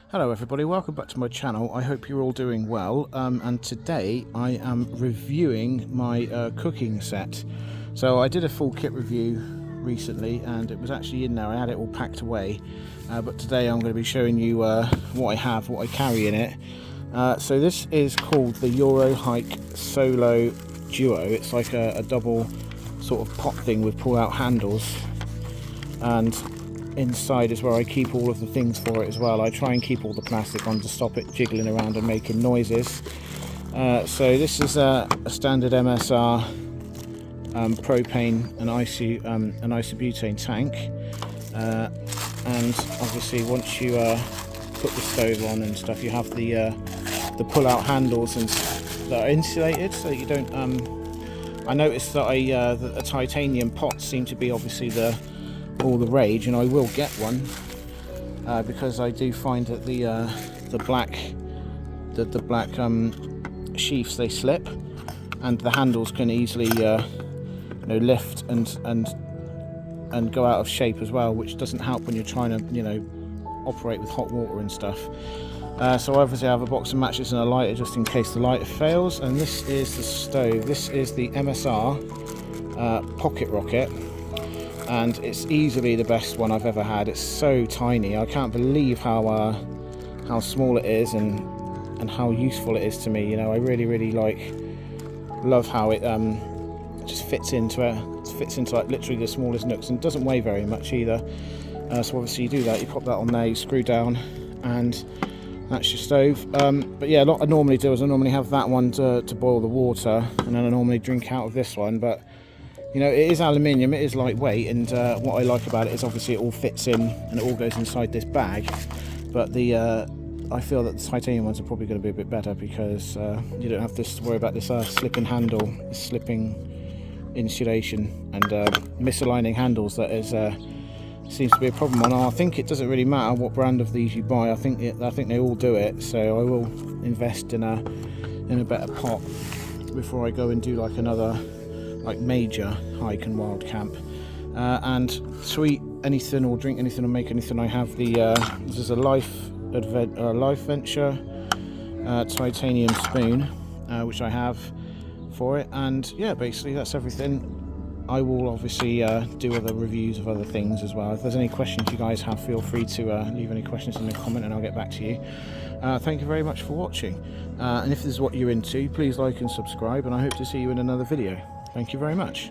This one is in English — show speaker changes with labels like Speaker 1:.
Speaker 1: Hello everybody, welcome back to my channel. I hope you're all doing well, and today I am reviewing my cooking set. So I did a full kit review recently and it was actually in there. I had it all packed away, but today I'm going to be showing you what I have, what I carry in it. So this is called the Eurohike Solo Duo. It's like a double sort of pot thing with pull out handles, and inside is where I keep all of the things for it as well. I try and keep all the plastic on to stop it jiggling around and making noises. So this is a standard MSR propane and isobutane tank, and obviously once you put the stove on and stuff, you have the pull-out handles and that are insulated, so you don't. I noticed that a titanium pot seemed to be obviously all the rage, and I will get one because I do find that the black sheaths, they slip, and the handles can easily lift and go out of shape as well, which doesn't help when you're trying to operate with hot water and stuff. So obviously I have a box of matches and a lighter just in case the lighter fails, and this is the stove. This is the MSR Pocket Rocket, and it's easily the best one I've ever had. It's so tiny. I can't believe how small it is and how useful it is to me. I really love how it just fits into like literally the smallest nooks, and doesn't weigh very much either. So obviously you do that, you pop that on there, you screw down, and that's your stove. But yeah, what I normally do is I normally have that one to boil the water, and then I normally drink out of this one. But it is aluminium, it is lightweight, and what I like about it is obviously it all fits in and it all goes inside this bag. But I feel that the titanium ones are probably going to be a bit better because you don't have to worry about this slipping handle, slipping insulation, and misaligning handles. That is seems to be a problem. And I think it doesn't really matter what brand of these you buy. I think they all do it. So I will invest in a better pot before I go and do like another major hike and wild camp. And to eat anything or drink anything or make anything, I have this is a Lifeventure titanium spoon, which I have for it. And yeah, basically that's everything. I will obviously do other reviews of other things as well. If there's any questions you guys have, feel free to leave any questions in the comment and I'll get back to you. Thank you very much for watching, and if this is what you're into, please like and subscribe, and I hope to see you in another video. Thank you very much.